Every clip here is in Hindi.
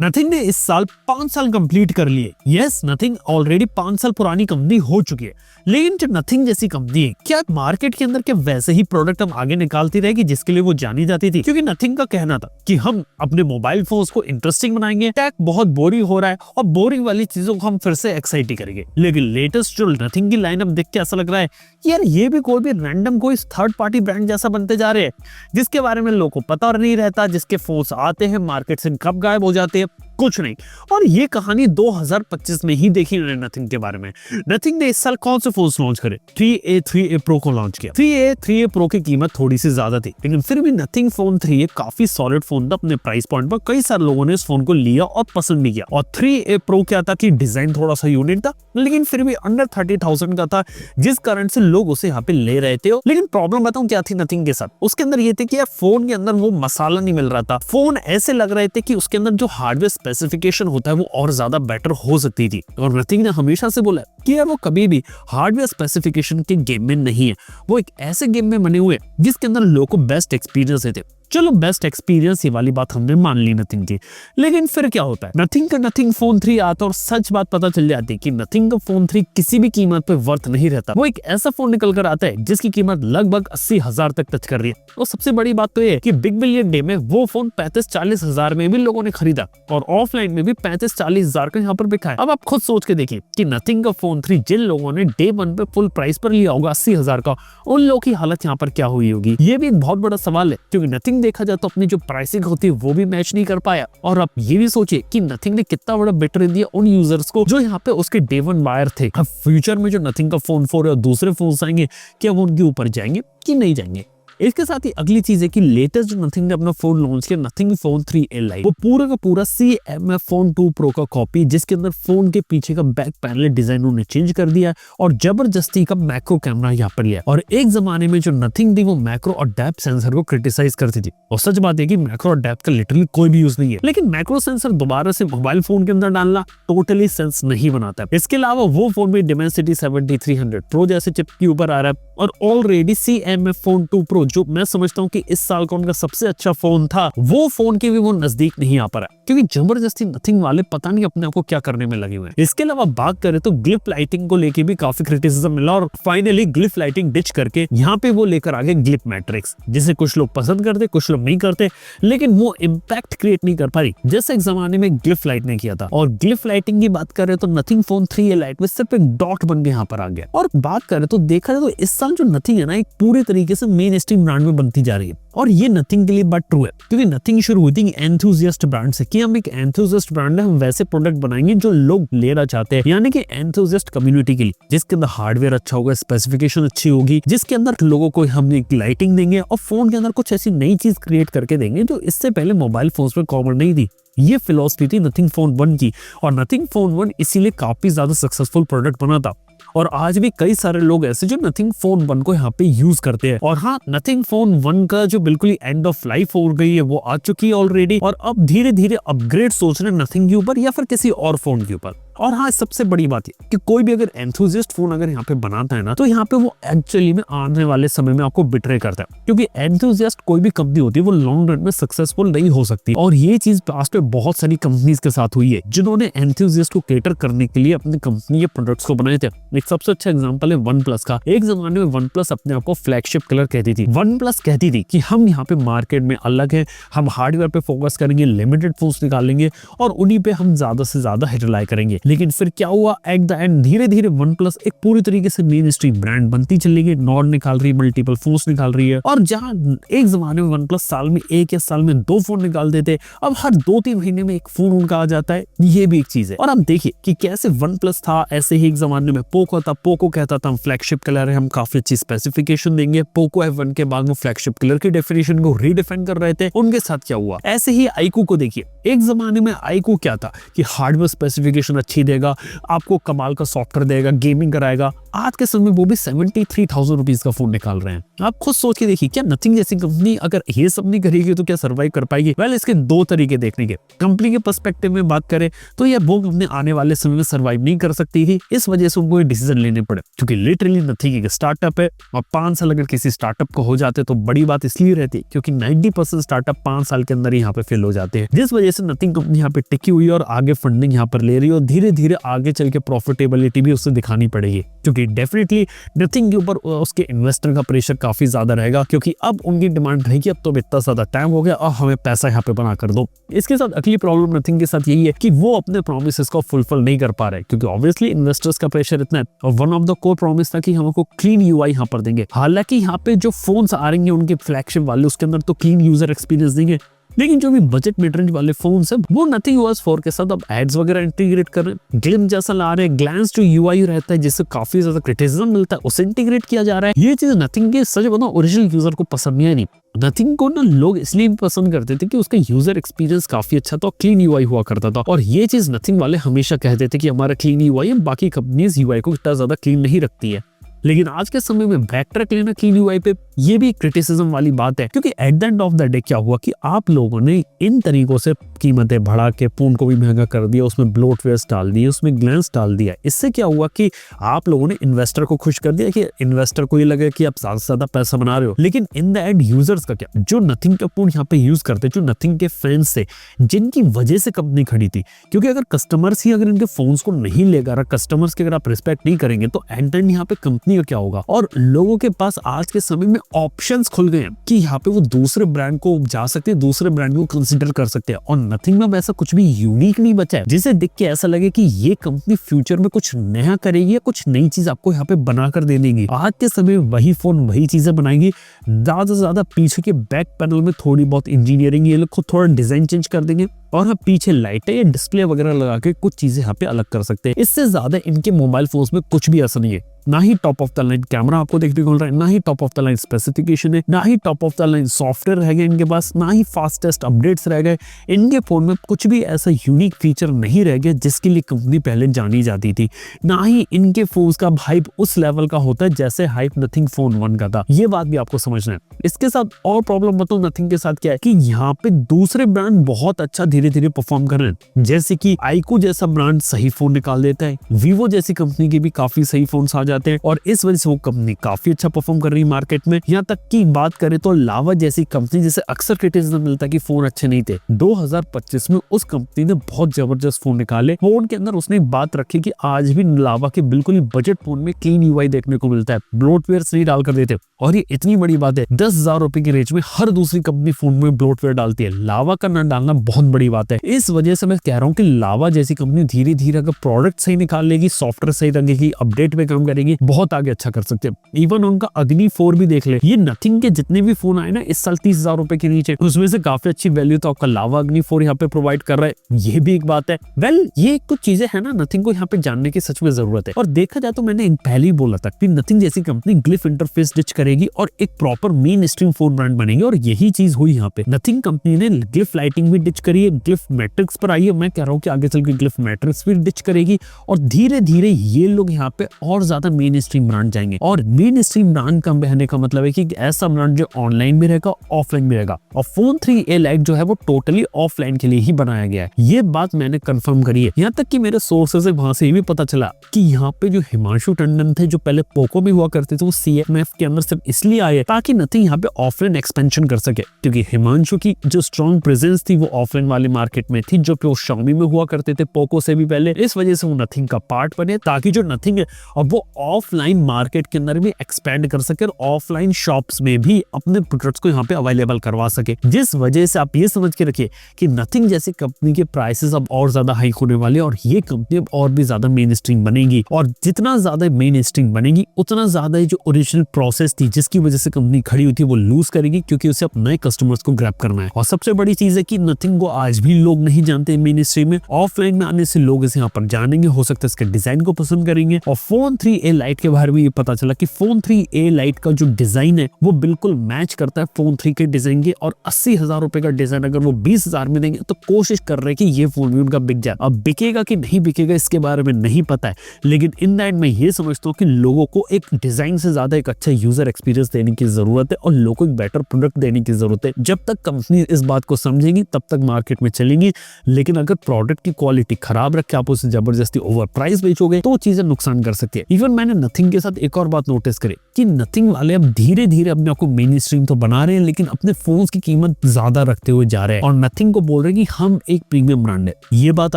नथिंग ने इस साल 5 साल कंप्लीट कर लिए। यस, नथिंग ऑलरेडी 5 साल पुरानी कंपनी हो चुकी है, लेकिन जो नथिंग जैसी कंपनी है, क्या मार्केट के अंदर क्या वैसे ही प्रोडक्ट हम आगे निकालती रहेगी जिसके लिए वो जानी जाती थी? क्योंकि नथिंग का कहना था कि हम अपने मोबाइल फोन्स को इंटरेस्टिंग बनाएंगे, टेक बहुत बोरिंग हो रहा है और बोरिंग वाली चीजों को हम फिर से एक्साइटिंग करेंगे। लेकिन लेटेस्ट जो नथिंग की लाइनअप देख के ऐसा लग रहा है यार ये भी कोई भी रैंडम कोई थर्ड पार्टी ब्रांड जैसा बनते जा रहे हैं, जिसके बारे में लोगों को पता नहीं रहता, जिसके फोन्स आते हैं मार्केट से कब गायब हो जाते हैं, कुछ नहीं। और ये कहानी 2025 में ही देखी नथिंग के बारे में। नथिंग ने इस साल कौन से फोन लॉन्च करे? 3A प्रो को लॉन्च किया। 3A प्रो की कीमत थोड़ी सी ज्यादा थी, लेकिन फिर भी नथिंग फोन 3A काफी सॉलिड फोन था अपने प्राइस पॉइंट पर। कई सारे लोगों ने इस फोन को लिया और पसंद भी किया। और 3A प्रो क्या था कि डिजाइन थोड़ा सा यूनिक था, लेकिन फिर भी अंडर 30,000 का था, जिस कारण से लोग उसे यहाँ पे ले रहे थे। लेकिन प्रॉब्लम बताऊं क्या थी नथिंग के साथ? उसके अंदर ये थे कि यार फोन के अंदर वो मसाला नहीं मिल रहा था। फोन ऐसे लग रहे थे कि उसके अंदर जो हार्डवेयर स्पेसिफिकेशन होता है वो और ज्यादा बेटर हो सकती थी। और नथिंग ने हमेशा से बोला कि यार वो कभी भी हार्डवेयर स्पेसिफिकेशन के गेम में नहीं है, वो एक ऐसे गेम में बने हुए जिसके अंदर लोगों को बेस्ट एक्सपीरियंस देते। चलो बेस्ट एक्सपीरियंस ये वाली बात हमने मान ली नथिंग की, लेकिन फिर क्या होता है? नथिंग का नथिंग फोन 3 आता और सच बात पता चल जाती है कि नथिंग का फोन 3 किसी भी कीमत पे वर्थ नहीं रहता। वो एक ऐसा फोन निकल कर आता है जिसकी कीमत लगभग 80,000 तक टच कर रही है। और सबसे बड़ी बात तो ये है कि बिग बिलियन डे में वो फोन 35-40 हजार में भी लोगों ने खरीदा और ऑफलाइन में भी 35-40 हजार का यहाँ पर बिका है। अब आप खुद सोच के देखिए कि नथिंग का फोन 3 जिन लोगों ने डे 1 पे फुल प्राइस पर लिया होगा 80,000 का, उन लोगों की हालत यहाँ पर क्या हुई होगी? ये भी एक बहुत बड़ा सवाल है, क्योंकि नथिंग देखा जाए तो अपनी जो प्राइसिंग होती है वो भी मैच नहीं कर पाया। और आप ये भी सोचिए कि नथिंग ने कितना बड़ा बेटर दिया उन यूजर्स को जो यहाँ पे उसके डे 1 बायर थे। अब फ्यूचर में जो नथिंग का फोन 4 और दूसरे फोन आएंगे, क्या वो उनके ऊपर जाएंगे कि नहीं जाएंगे? इसके साथ ही अगली चीज है कि लेटेस्ट जो नथिंग ने अपना फोन लॉन्च किया, नथिंग फोन 3A लाइट, वो पूरा का पूरा CMF फोन 2 प्रो का कॉपी, जिसके अंदर फोन के पीछे का बैक पैनल डिजाइन उन्होंने चेंज कर दिया और जबरदस्ती का मैक्रो कैमरा यहाँ पर लिया। और एक जमाने में जो नथिंग थी वो मैक्रो और डेप्थ सेंसर को क्रिटिसाइज करती थी, और सच बात है कि मैक्रो और डेप्थ का लिटरली कोई भी यूज नहीं है। लेकिन मैक्रो सेंसर दोबारा से मोबाइल फोन के अंदर डालना टोटली सेंस नहीं बनाता है। इसके अलावा वो फोन भी Dimensity 7300 प्रो जैसे चिप के ऊपर आ रहा है, और ऑलरेडी CMF फोन 2 प्रो जो मैं समझता हूँ कि इस साल का उनका सबसे अच्छा फोन था, वो फोन के भी वो नजदीक नहीं आ पा रहा, क्योंकि जबरदस्ती नथिंग वाले पता नहीं अपने आप को क्या करने में लगे हुए हैं। इसके अलावा बात करें तो ग्लिफ लाइटिंग को लेके भी काफी क्रिटिसिज्म मिला, और फाइनली ग्लिफ लाइटिंग डिच करके यहाँ पे वो लेकर आ गए ग्लिफ मैट्रिक्स, जिसे कुछ लोग पसंद करते, कुछ लोग नहीं करते, लेकिन वो इम्पैक्ट क्रिएट नहीं कर पा रही जैसे एक जमाने में ग्लिफ लाइट ने किया था। और ग्लिफ लाइटिंग की बात करें तो नथिंग फोन 3A लाइट में सिर्फ एक डॉट बन के यहाँ पर आ गया। और बात करें तो देखा जाए तो इस साल जो नथिंग है ना, एक पूरे तरीके से मेन स्ट्रीम ब्रांड में बनती जा रही है। और ये नथिंग के लिए बात ट्रू है, क्योंकि नथिंग शुरू हुई थी एंथुसियास्ट ब्रांड से कि हम एक एंथुसियास्ट ब्रांड है, हम वैसे प्रोडक्ट बनाएंगे जो लोग लेना चाहते हैं, यानी कि एंथुसियास्ट कम्युनिटी के लिए, जिसके अंदर हार्डवेयर अच्छा होगा, स्पेसिफिकेशन अच्छी होगी, जिसके अंदर लोगों को हम एक लाइटिंग देंगे और फोन के अंदर कुछ ऐसी नई चीज क्रिएट करके देंगे जो इससे पहले मोबाइल फोन्स में कॉमन नहीं थी। ये फिलॉसफी थी नथिंग फोन 1 की, और नथिंग फोन 1 इसीलिए काफी ज्यादा सक्सेसफुल प्रोडक्ट बना था। और आज भी कई सारे लोग ऐसे जो नथिंग फोन 1 को यहाँ पे यूज करते हैं। और हाँ, नथिंग फोन 1 का जो बिल्कुल एंड ऑफ लाइफ हो गई है वो आ चुकी है ऑलरेडी, और अब धीरे धीरे अपग्रेड सोच रहे हैं नथिंग के ऊपर या फिर किसी और फोन के ऊपर। और हाँ, सबसे बड़ी बात ये कि कोई भी अगर एंथुसियास्ट फोन अगर यहाँ पे बनाता है ना, तो यहाँ पे वो एक्चुअली में आने वाले समय में आपको बिट्रे करता है, क्योंकि एंथुसियास्ट कोई भी कंपनी होती है वो लॉन्ग रन में सक्सेसफुल नहीं हो सकती। और ये चीज पास्ट में बहुत सारी कंपनीज के साथ हुई है जिन्होंने एंथुसियास्ट को केटर करने के लिए अपनी कंपनी के प्रोडक्ट्स को बनाए थे। एक सबसे अच्छा एग्जांपल है OnePlus का। एक जमाने में OnePlus अपने आप को फ्लैगशिप कलर कहती थी। OnePlus कहती थी कि हम यहाँ पे मार्केट में अलग है, हम हार्डवेयर पे फोकस करेंगे, लिमिटेड फोन्स निकालेंगे और उन्हीं पे हम ज्यादा से ज्यादा हिट रिलाई करेंगे। लेकिन फिर क्या हुआ? एट द एंड धीरे धीरे OnePlus एक पूरी तरीके से मेन स्ट्रीम ब्रांड बनती चली गई, नॉर्ड निकाल रही है, मल्टीपल फोन्स निकाल रही है। और जहां एक जमाने में OnePlus साल में 1 या साल में 2 फोन निकाल देते, अब हर 2-3 महीने में एक फोन उनका आ जाता है। ये भी एक चीज है। और आप देखिए कि कैसे OnePlus था, ऐसे ही एक जमाने में पोको था। पोको कहता था हम फ्लैगशिप कलर है, हम काफी अच्छी स्पेसिफिकेशन देंगे। पोको F1 के बाद वो फ्लैगशिप कलर की डेफिनेशन को रीडिफाइन कर रहे थे। उनके साथ क्या हुआ? ऐसे ही iQOO को देखिए, एक जमाने में iQOO क्या था कि हार्डवेयर स्पेसिफिकेशन अच्छी देगा, आपको कमाल का सॉफ्टवेयर देगा, गेमिंग कराएगा। आज के समय वो भी 73,000 रुपीज का फोन निकाल रहे हैं। आप खुद सोच के देखिए, क्या नथिंग जैसी कंपनी अगर ये सब नहीं करेगी तो क्या सर्वाइव कर पाएगी? वेल, इसके दो तरीके देखने के। कंपनी के पर्सपेक्टिव में बात करें तो यह वो कंपनी आने वाले समय में सर्वाइव नहीं कर सकती थी, इस वजह से उनको डिसीजन लेने पड़े, क्योंकि लिटरली नथिंग एक स्टार्टअप है और 5 साल अगर किसी स्टार्टअप को हो जाते तो बड़ी बात इसलिए रहती क्योंकि 90% स्टार्टअप 5 साल के अंदर यहाँ पे फेल हो जाते हैं, जिस वजह से नथिंग कंपनी यहाँ पे टिकी हुई है और आगे फंडिंग यहाँ पर ले रही है और धीरे धीरे आगे चल के प्रॉफिटेबिलिटी भी उससे दिखानी पड़ेगी, क्योंकि डेफिनेटली नथिंग के ऊपर उसके इन्वेस्टर का प्रेशर काफी ज्यादा रहेगा, क्योंकि अब उनकी डिमांड रहेगी अब तो इतना ज्यादा टाइम हो गया और हमें पैसा यहाँ पे बना कर दो। इसके साथ अगली प्रॉब्लम नथिंग के साथ यही है कि वो अपने प्रॉमिसेस को फुलफिल नहीं कर पा रहे, क्योंकि ऑब्वियसली इन्वेस्टर्स का प्रेशर इतना है और one of the core promise था कि हमको क्लीन यूआई यहाँ पर देंगे। हालांकि यहाँ पे जो फोन्स आ रहे हैं उनके फ्लैगशिप वाले उसके अंदर तो क्लीन यूजर एक्सपीरियंस देंगे, लेकिन जो भी बजट मिड रेंज वाले फोन्स है वो नथिंग OS 4 के साथ अब एड्स वगैरह इंटीग्रेट कर रहे हैं, ग्लिम्स जैसा ला रहे हैं, ग्लैंस जो यूआई रहता है जिससे काफी ज्यादा क्रिटिसिज्म मिलता है उसे इंटीग्रेट किया जा रहा है। ये चीज नथिंग के सच बताऊं ओरिजिनल यूजर को पसंद नहीं। नथिंग को ना लोग इसलिए भी पसंद करते थे कि उसका यूजर एक्सपीरियंस काफी अच्छा था, क्लीन यूआई हुआ करता था, और ये चीज नथिंग वाले हमेशा कहते थे कि हमारा क्लीन यूआई है, बाकी कंपनीज यूआई को इतना ज्यादा क्लीन नहीं रखती है। लेकिन आज के समय में बैकट्रैक लेना क्लीन यूआई पे ये भी क्रिटिसिज्म वाली बात है, क्योंकि at the end of the day क्या हुआ कि आप लोगों ने इन तरीकों से कीमतें बढ़ा के फोन को भी महंगा कर दिया, उसमें ब्लोटवेयर्स डाल दिए, उसमें ग्लैंस डाल दिया। इससे क्या हुआ कि आप लोगों ने इन्वेस्टर को खुश कर दिया कि इन्वेस्टर को ये लगे कि आप ज्यादा से ज्यादा पैसा बना रहे हो, लेकिन इन द एंड यूजर्स का क्या, जो नथिंग का फोन यहाँ पे यूज करते, जो नथिंग के फैंस थे जिनकी वजह से कंपनी खड़ी थी, क्योंकि अगर कस्टमर्स ही अगर इनके फोन्स को नहीं लेगा, कस्टमर्स की अगर आप रिस्पेक्ट नहीं करेंगे तो एट द एंड यहाँ पे कंपनी का क्या होगा। और लोगों के पास आज के समय में ऑप्शंस खुल गए हैं कि यहाँ पे वो दूसरे ब्रांड को जा सकते हैं, दूसरे ब्रांड को कंसिडर कर सकते हैं, और नथिंग में वैसा कुछ भी यूनिक नहीं बचा है जिसे देख के ऐसा लगे कि ये कंपनी फ्यूचर में कुछ नया करेगी या कुछ नई चीज आपको यहाँ पे बनाकर दे देगी। आज के समय वही फोन वही चीजें बनाएंगी, ज्यादा से ज्यादा पीछे के बैक पैनल में थोड़ी बहुत इंजीनियरिंग ये लोग खुद थोड़ा डिजाइन चेंज कर देंगे और हम पीछे लाइटें या डिस्प्ले वगैरह लगा के कुछ चीजें यहाँ पे अलग कर सकते हैं। इससे ज्यादा इनके मोबाइल फोन्स में कुछ भी ऐसा नहीं है, ना ही top of the line camera आपको देखने को मिल रहा है, ना ही top of the line specification है, ना ही top of the line software रह गए इनके पास, ना ही फास्टेस्ट अपडेट्स रह गए। इनके फोन में कुछ भी ऐसा यूनिक फीचर नहीं रह गया जिसके लिए कंपनी पहले जानी जाती थी, ना ही इनके फोन्स का हाइप उस लेवल का होता है जैसे हाइप नथिंग फोन 1 का था। ये बात भी आपको समझना है। इसके साथ और प्रॉब्लम बताऊं नथिंग के साथ क्या है कि यहाँ पे दूसरे ब्रांड बहुत अच्छा धीरे धीरे परफॉर्म कर रहे हैं, जैसे कि आईकू जैसा ब्रांड सही फोन निकाल देता है, वीवो जैसी कंपनी के भी काफी सही फोन आ जाते हैं और इस वजह से वो कंपनी काफी अच्छा परफॉर्म कर रही है मार्केट में। यहाँ तक की बात करें तो लावा जैसी कंपनी जिसे अक्सर क्रिटिसिज्म मिलता है कि फोन अच्छे नहीं थे, 2025 में उस कंपनी ने बहुत जबरदस्त फोन निकाले। फोन के अंदर उसने बात रखी कि आज भी लावा के बिल्कुल ही बजट फोन में क्लीन यूआई देखने को मिलता है, ब्लोटवेयर नहीं डाल कर देते, और ये इतनी बड़ी बात है 10,000 रुपए की रेंज में हर दूसरी कंपनी फोन में ब्लोटवेयर डालती है, लावा का न डालना बहुत बड़ी बात है। इस वजह से मैं कह रहा हूँ कि लावा जैसी कंपनी धीरे धीरे अगर प्रोडक्ट सही निकाल लेगी, सॉफ्टवेयर सही रखेगी, अपडेट पे काम करेगी, बहुत आगे अच्छा कर सकते हैं। इवन उनका अग्नि 4 भी देख ले, ये नथिंग के जितने भी फोन आए ना इस साल 30,000 रुपए के नीचे, उसमें से काफी अच्छी वैल्यू तो आपका लावा अग्नि 4 यहाँ पे प्रोवाइड कर रहा है, ये भी एक बात है। वेल, ये कुछ चीजें है ना नथिंग को यहाँ पे जानने की सच में जरूरत है। और देखा जाए तो मैंने पहले ही बोला था कि नथिंग जैसी कंपनी ग्लिफ इंटरफेस डिच करेगी और एक proper main stream phone brand बनेगी, और यही चीज हुई यहाँ पे। नथिंग कंपनी ने ग्लिफ लाइटिंग भी डिच करी है, ग्लिफ मैट्रिक्स पर आई है, मैं कह रहा हूँ कि आगे चल के ग्लिफ मैट्रिक्स भी डिच करेगी, और धीरे धीरे ये लोग यहाँ पे और ज्यादा मेन स्ट्रीम ब्रांड जाएंगे। और मेन स्ट्रीम ब्रांड का कहने का मतलब है कि ऐसा ब्रांड जो ऑनलाइन भी रहेगा, ऑफलाइन भी रहेगा। और फोन 3a लाइट जो है वो टोटली ऑफलाइन के लिए ही बनाया गया है, ये बात मैंने कंफर्म करी है। यहाँ तक कि मेरे सोर्सेज से वहां से ये भी पता चला कि यहाँ पे जो हिमांशु टंडन थे जो पहले पोको में हुआ करते थे, वो CMF के अंदर सिर्फ इसलिए आए ताकि नथिंग यहाँ पे ऑफलाइन एक्सपेंशन कर सके, क्योंकि हिमांशु की जो स्ट्रॉन्ग प्रेजेंस थी वो ऑफलाइन वाले मार्केट में थी, जो वो Xiaomi में हुआ करते थे पोको से भी पहले। इस वजह से वो नथिंग का पार्ट बने ताकि जो नथिंग है अब वो ऑफलाइन मार्केट के अंदर भी एक्सपेंड कर सके और ऑफलाइन शॉप्स में भी अपने प्रोडक्ट्स को यहाँ पे अवेलेबल करवा सके। जिस वजह से आप ये समझ के रखिए कि नथिंग जैसी कंपनी के प्राइसेस अब और ज्यादा हाई होने वाले, और ये कंपनी अब और भी ज्यादा मेन स्ट्रीम बनेगी, और जितना ज्यादा मेन स्ट्रीम बनेगी उतना ज्यादा जो ओरिजिनल प्रोसेस थी जिसकी वजह से कंपनी खड़ी हुई थी वो लूज करेगी, क्योंकि उसे अब नए कस्टमर्स को ग्रैब करना है। और सबसे बड़ी चीज है कि नथिंग को आज भी लोग नहीं जानते मेन स्ट्रीम में, ऑफलाइन में आने से लोग इसे यहाँ पर जानेंगे, हो सकता है इसके डिजाइन को पसंद करेंगे, और फोन 3a 3A लाइट के बारे में ये पता चला कि फोन 3A लाइट का जो डिजाइन है वो बिल्कुल मैच करता है फोन 3 के डिजाइन के, और 80,000 रुपए का डिजाइन अगर वो 20,000 में देंगे तो कोशिश कर रहे हैं कि ये फोन भी उनका बिक जाए। अब बिकेगा कि नहीं बिकेगा इसके बारे में नहीं पता है, लेकिन इन द एंड मैं ये समझता हूँ कि लोगों को एक डिजाइन से ज्यादा एक अच्छा यूजर एक्सपीरियंस देने की जरूरत है और लोगों को एक बेटर प्रोडक्ट देने की जरूरत है। जब तक कंपनी इस बात को समझेगी तब तक मार्केट में चलेंगी, लेकिन अगर प्रोडक्ट की क्वालिटी खराब रख के आप उसे जबरदस्ती ओवर प्राइस बेचोगे तो चीजें नुकसान कर सकती है। इवन मैंने नथिंग के साथ एक और बात नोटिस करी कि नथिंग वाले अब धीरे धीरे अपने आप को मेन स्ट्रीम तो बना रहे हैं, लेकिन अपने फोन्स की कीमत ज्यादा रखते हुए जा रहे हैं और नथिंग को बोल रहे हैं कि हम एक प्रीमियम ब्रांड है। ये बात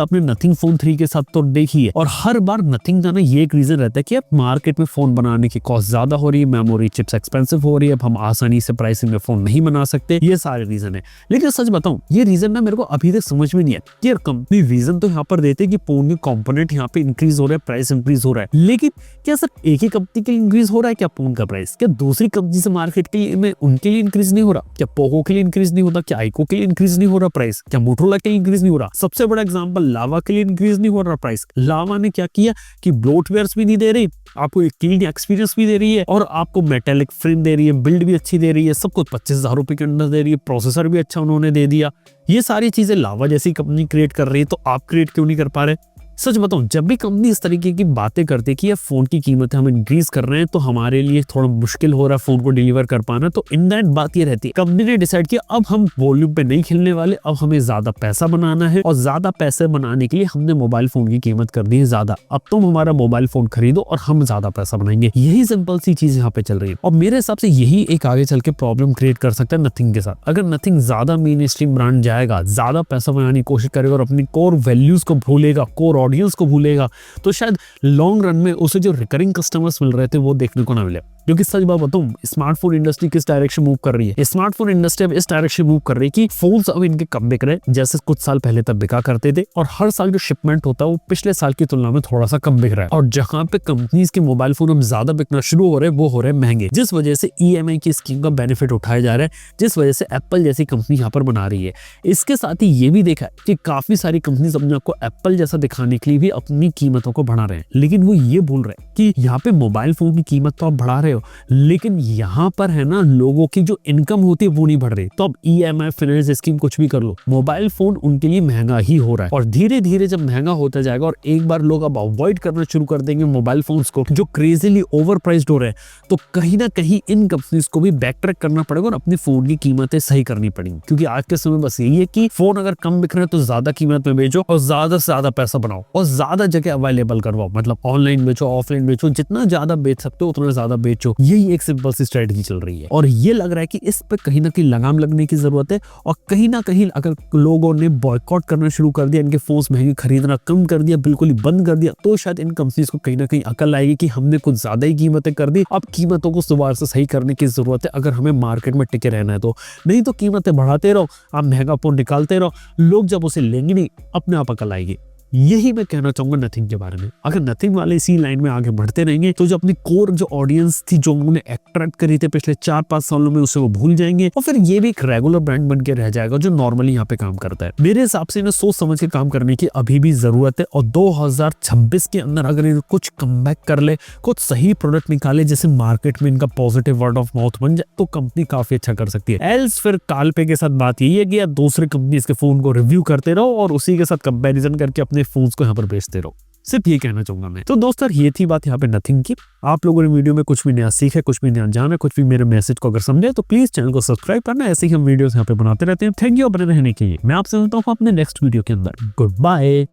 आपने नथिंग फोन 3 के साथ तो देखी है, और हर बार नथिंग का ना ये एक रीजन रहता है कि अब मार्केट में फोन बनाने की कॉस्ट ज्यादा हो रही है, मेमोरी चिप्स एक्सपेंसिव हो रही है, अब हम आसानी से प्राइसिंग में फोन नहीं बना सकते, ये सारे रीजन है। लेकिन सच बताऊं ये रीजन ना मेरे को अभी तक समझ में नहीं आया कि यार कंपनी रीजन तो यहाँ पर देते कि फोन के कंपोनेंट यहाँ पे इंक्रीज हो रहा है, प्राइस इंक्रीज हो रहा है, लेकिन क्या सिर्फ एक ही कंपनी के लिए इंक्रीज हो रहा है क्या फोन का प्राइस? क्या दूसरी कंपनी से मार्केट के लिए में उनके लिए इंक्रीज नहीं हो रहा? क्या पोको के लिए इंक्रीज नहीं होता? क्या आइको के लिए इंक्रीज नहीं हो रहा प्राइस? क्या मोटोरोला के लिए इंक्रीज नहीं हो रहा? सबसे बड़ा एग्जांपल लावा के लिए इंक्रीज नहीं हो रहा प्राइस। लावा ने क्या किया कि ब्लोटवेयर्स भी नहीं दे रही, आपको एक क्लीन एक्सपीरियंस भी दे रही है और आपको मेटेलिक फ्रेम दे रही है, बिल्ड भी अच्छी दे रही है, सब कुछ 25,000 रुपए के अंदर दे रही है, प्रोसेसर भी अच्छा उन्होंने दे दिया। ये सारी चीजें लावा जैसी कंपनी क्रिएट कर रही है, तो आप क्रिएट क्यों नहीं कर पा रहे? सच बताऊं जब भी कंपनी इस तरीके की बातें करती है कि ये फोन की कीमत हम इंक्रीज कर रहे हैं तो हमारे लिए थोड़ा मुश्किल हो रहा है फोन को डिलीवर कर पाना, तो इन दैट बात ये रहती है कंपनी ने डिसाइड किया अब हम वॉल्यूम पे नहीं खेलने वाले, अब हमें ज्यादा पैसा बनाना है और ज्यादा पैसे बनाने के लिए हमने मोबाइल फोन की कीमत कर दी है ज्यादा। अब तुम हमारा मोबाइल फोन खरीदो और हम ज्यादा पैसा बनाएंगे। यही सिंपल सी चीज यहाँ पे चल रही है और मेरे हिसाब से यही एक आगे चल के प्रॉब्लम क्रिएट कर सकता है नथिंग के साथ। अगर नथिंग ज्यादा मेन स्ट्रीम ब्रांड जाएगा, ज्यादा पैसा बनाने की कोशिश करेगा और अपनी कोर वैल्यूज को भूलेगा, कोर ऑडियंस को भूलेगा, तो शायद लॉन्ग रन में उसे जो रिकरिंग कस्टमर्स मिल रहे थे वो देखने को ना मिले। क्योंकि सच बात बताऊं स्मार्टफोन इंडस्ट्री किस डायरेक्शन मूव कर रही है, स्मार्टफोन इंडस्ट्री अब इस डायरेक्शन मूव कर रही है कि फोन्स अब इनके कम बिक रहे हैं जैसे कुछ साल पहले तक बिका करते थे, और हर साल जो शिपमेंट होता है वो पिछले साल की तुलना में थोड़ा सा कम बिक रहा है। और जहां पे कंपनीज के मोबाइल फोन अब ज्यादा बिकना शुरू हो रहे हैं वो हो रहे हैं महंगे, जिस वजह से EMI की स्कीम का बेनिफिट उठाया जा रहा है, जिस वजह से एप्पल जैसी कंपनी यहाँ पर बना रही है। इसके साथ ही ये भी देखा है कि काफी सारी कंपनीज अपने आपको एप्पल जैसा दिखाने के लिए भी अपनी कीमतों को बढ़ा रहे हैं, लेकिन वो ये बोल रहे हैं कि यहाँ पे मोबाइल फोन की कीमत तो आप बढ़ा रहे हो, लेकिन यहाँ पर है ना लोगों की जो इनकम होती है वो नहीं बढ़ रही। तो अब EMI फाइनेंस स्कीम कुछ भी कर लो, मोबाइल फोन उनके लिए महंगा ही हो रहा है। और धीरे धीरे जब महंगा होता जाएगा और एक बार लोग अब अवॉइड करना शुरू कर देंगे मोबाइल फोन्स को जो क्रेजीली ओवर प्राइस्ड हो रहे हैं, तो कहीं ना कहीं इन कंपनीज को भी बैक ट्रैक करना पड़ेगा और अपनी फोन की कीमतें सही करनी पड़ेंगी। क्योंकि आज के समय बस यही है कि फोन अगर कम बिक रहे हैं तो ज्यादा कीमत में बेचो और ज्यादा से ज्यादा पैसा बनाओ और ज्यादा जगह अवेलेबल करवाओ, मतलब ऑनलाइन बेचो, ऑफलाइन बेचो, जितना ज्यादा बेच सकते हो उतना ज्यादा बेचो। यही एक सिंपल सी स्ट्रेटजी चल रही है और ये लग रहा है कि इस पे कहीं ना कहीं लगाम लगने की जरूरत है। और कहीं ना कहीं अगर लोगों ने बॉयकॉट करना शुरू कर दिया, इनके फोन्स महंगे खरीदना कम कर दिया, बिल्कुल ही बंद कर दिया, तो शायद इन कंपनीज को कहीं ना कहीं अकल आएगी कि हमने कुछ ज्यादा ही कीमतें कर दी, अब कीमतों को दोबारा से सही करने की जरूरत है अगर हमें मार्केट में टिके रहना है। तो नहीं तो कीमतें बढ़ाते रहो, आप महंगा फोन निकालते रहो, लोग जब उसे लेंगे नहीं अपने आप अकल आएगी। यही मैं कहना चाहूंगा नथिंग के बारे में। अगर नथिंग वाले इसी लाइन में आगे बढ़ते रहेंगे तो जो अपनी कोर जो ऑडियंस थी जो उन्होंने अट्रैक्ट करी थे पिछले 4-5 सालों में, उसे वो भूल जाएंगे और फिर ये भी एक रेगुलर ब्रांड बन के रह जाएगा जो नॉर्मली यहाँ पे काम करता है। मेरे हिसाब से इन्हें सोच समझ के काम करने की अभी भी जरूरत है और 2026 के अंदर अगर इन्हें कुछ कमबैक कर ले, कुछ सही प्रोडक्ट निकाले जैसे मार्केट में इनका पॉजिटिव वर्ड ऑफ माउथ बन जाए, तो कंपनी काफी अच्छा कर सकती है। एल्स फिर कालपे के साथ बात यही है कि दूसरे कंपनी के फोन को रिव्यू करते रहो और उसी के साथ कंपेरिजन करके अपने फोन्स को यहाँ पर बेचते रहो। सिर्फ ये कहना चाहूंगा मैं। तो दोस्तों ये थी बात यहाँ पे नथिंग की। आप लोगों ने वीडियो में कुछ भी नया सीखा, कुछ भी नया जाना, कुछ भी मेरे मैसेज को अगर समझे तो प्लीज चैनल को सब्सक्राइब करना। ऐसे ही हम वीडियोस यहाँ पे बनाते रहते हैं। थैंक यू बने रहने के लिए। मैं आपसे मिलता हूँ अपने नेक्स्ट वीडियो के अंदर। Good bye.